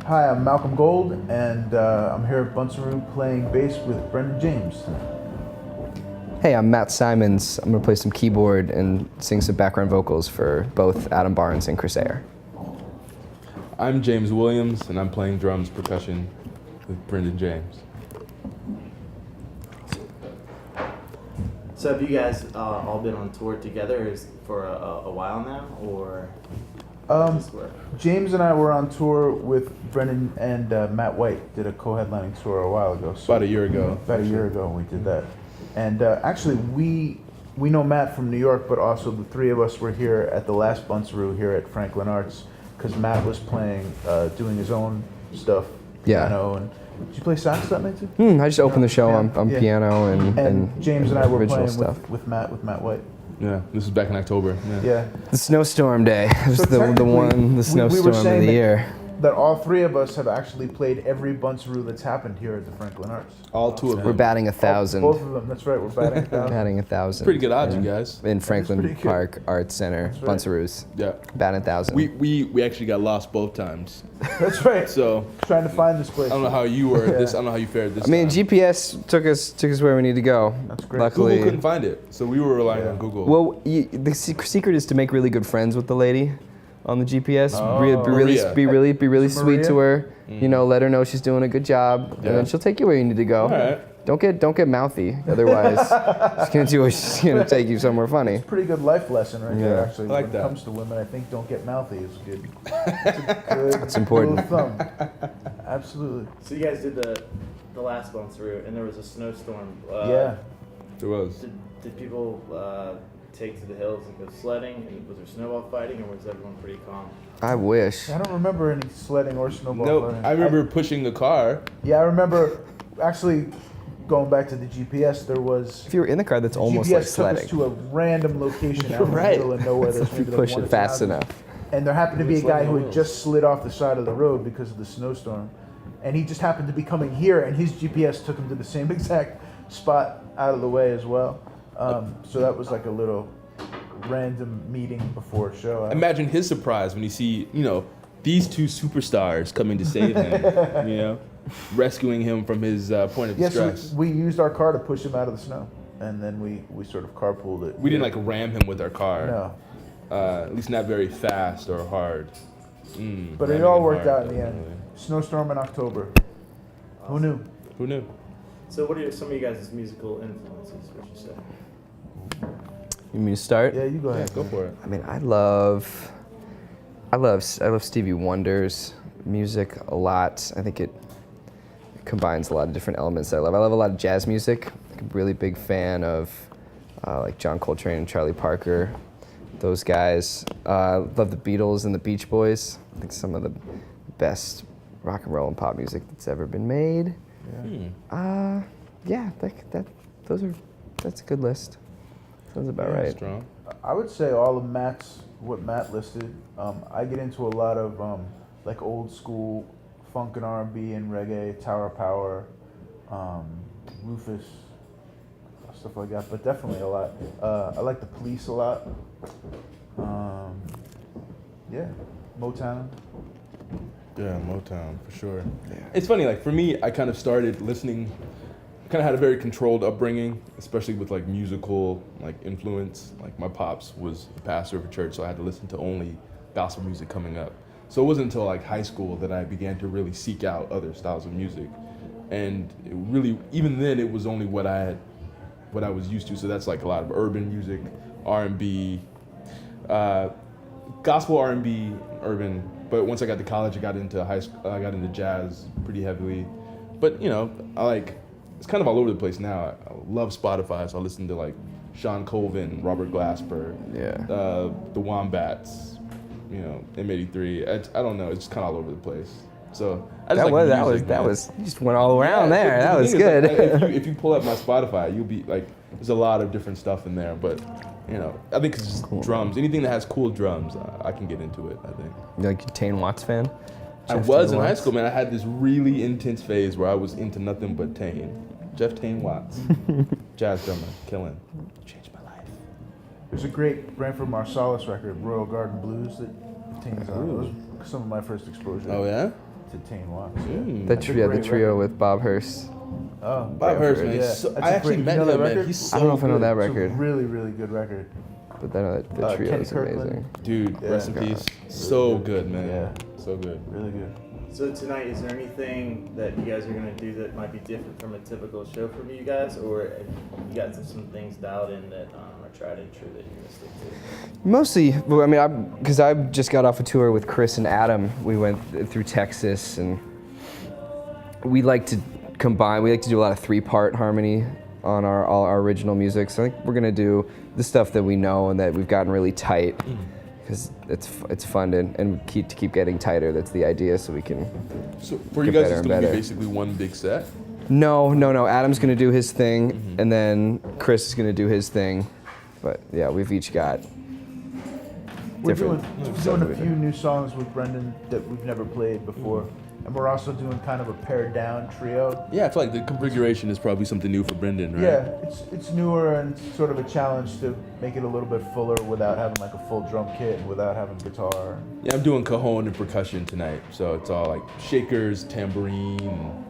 Hi, I'm Malcolm Gold, and I'm here at Buncearoo playing bass with Brendan James. Hey, I'm Matt Simons. I'm gonna play some keyboard and sing some background vocals for both Adam Barnes and Chris Ayer. I'm James Williams, and I'm playing drums percussion with Brendan James. So have you guys all been on tour together for a while now, or just work? James and I were on tour with Brendan and Matt White, did a co-headlining tour a while ago. So About a year ago. About a year ago we did that. And actually we know Matt from New York, but also the three of us were here at the last Buncearoo here at Franklin Arts, because Matt was playing, doing his own stuff, piano, and did you play sax that night too? I just opened the show on piano and James and I were playing stuff. with Matt White. Yeah, this was back in October. Yeah. The snowstorm day. It was So the technically, snowstorm of the year. That all three of us have actually played every Buncearoo that's happened here at the Franklin Arts. All two of them. We're batting 1,000. Both of them, that's right, we're batting 1,000. Batting 1,000. Pretty good odds, you guys. In Franklin pretty good. Park Arts Center, right. Buncearoos. Yeah. Batting 1,000. We actually got lost both times. That's right. So Trying to find this place. I don't know how you were this. I don't know how you fared this. I mean, time. GPS took us where we need to go. That's great. Luckily, Google couldn't find it, so we were relying on Google. well, the secret is to make really good friends with the lady on the GPS. Maria. Be really sweet to Maria? her. You know, let her know she's doing a good job, and then she'll take you where you need to go. All right. Don't get mouthy, otherwise she's gonna take you somewhere funny. Pretty good life lesson right there, actually. I like when that. it comes to women, I think don't get mouthy is good. It's a good It's important. rule of thumb. Absolutely. So you guys did the last Buncearoo, and there was a snowstorm. Yeah. There was. Did people take to the hills and go sledding? And was there snowball fighting, or was everyone pretty calm? I wish. I don't remember any sledding or snowball No, fighting. I remember pushing the car. Yeah, I remember actually going back to the GPS, there was... If you were in the car, that's almost GPS like took sledding. us to a random location out in the right. middle of nowhere. There's If you maybe push like one it or two fast houses. enough. And there happened to be a It's guy like who the had wheels. just slid off the side of the road because of the snowstorm. And he just happened to be coming here, and his GPS took him to the same exact spot out of the way as well. So that was like a little random meeting before a show. Imagine his surprise when you see, these two superstars coming to save him, rescuing him from his point of distress. So we used our car to push him out of the snow, and then we sort of carpooled it. We didn't like ram him with our car. No. At least not very fast or hard. But it all worked out in the end. Snowstorm in October. Who knew? Who knew? So what are some of you guys' musical influences, would you say? You mean to start? Yeah, you go Yeah, ahead. go for it. I mean, I love Stevie Wonder's music a lot. I think it combines a lot of different elements that I love. I love a lot of jazz music. I'm a really big fan of like John Coltrane and Charlie Parker, those guys. Love the Beatles and the Beach Boys. I think some of the best rock and roll and pop music that's ever been made. Yeah, that's a good list. Sounds about right. Strong. I would say all of what Matt listed. I get into a lot of like old school funk and R&B and reggae, Tower Power, Rufus, stuff like that. But definitely a lot. I like the Police a lot. Yeah, Motown. Yeah, Motown for sure. Yeah. It's funny, like for me, I kind of started listening. Kind of had a very controlled upbringing, especially with like musical like influence. Like my pops was a pastor of a church, so I had to listen to only gospel music coming up. So it wasn't until like high school that I began to really seek out other styles of music, and it really, even then, it was only what I was used to. So that's like a lot of urban music, R&B, gospel R&B, urban. But once I got to college, I got into high school. I got into jazz pretty heavily. But it's kind of all over the place now. I love Spotify, so I listen to like Sean Colvin, Robert Glasper, the Wombats, M83. I don't know, it's just kind of all over the place. So I just That was you just went all around there. That was good. If you pull up my Spotify, you'll be like, there's a lot of different stuff in there. But I think it's just cool, drums. Anything that has cool drums, I can get into it. I think. You like a Tane Watts fan? I was in high school, man. I had this really intense phase where I was into nothing but Tane. Jeff Tane Watts, jazz drummer, killing. Changed my life. There's a great Branford Marsalis record, Royal Garden Blues, that Tane's on. It was some of my first exposure. Oh yeah? to Tane Walks. Yeah. Mm. The That's a trio, great trio record. with Bob Hurst. Oh, Bob Hurst, man. Yeah. So, That's I a actually great- met you know that him, man. record? He's so I don't know if I know good. that It's a record, really, really good record. but then the trio Kenny is Kirkland. amazing. Dude, Yeah. rest in peace. So good, man. Yeah. So good. Really good. So tonight, is there anything that you guys are gonna do that might be different from a typical show for you guys, or have you got some things dialed in that are tried and true that you're gonna stick to? Mostly, well, I mean, because I just got off a tour with Chris and Adam. We went through Texas, and we like to combine. We like to do a lot of 3-part harmony on all our original music. So I think we're gonna do the stuff that we know and that we've gotten really tight, because it's fun and keep getting tighter. That's the idea, so we can. So for you Get guys, better it's and gonna be better. basically one big set. No. Adam's gonna do his thing, and then Chris is gonna do his thing. But yeah, we've each got We're different doing stuff a that we few do. new songs with Brendan that we've never played before. And we're also doing kind of a pared down trio. Yeah, I feel like the configuration is probably something new for Brendan, right? Yeah, it's newer and sort of a challenge to make it a little bit fuller without having like a full drum kit and without having guitar. Yeah, I'm doing cajon and percussion tonight, so it's all like shakers, tambourine,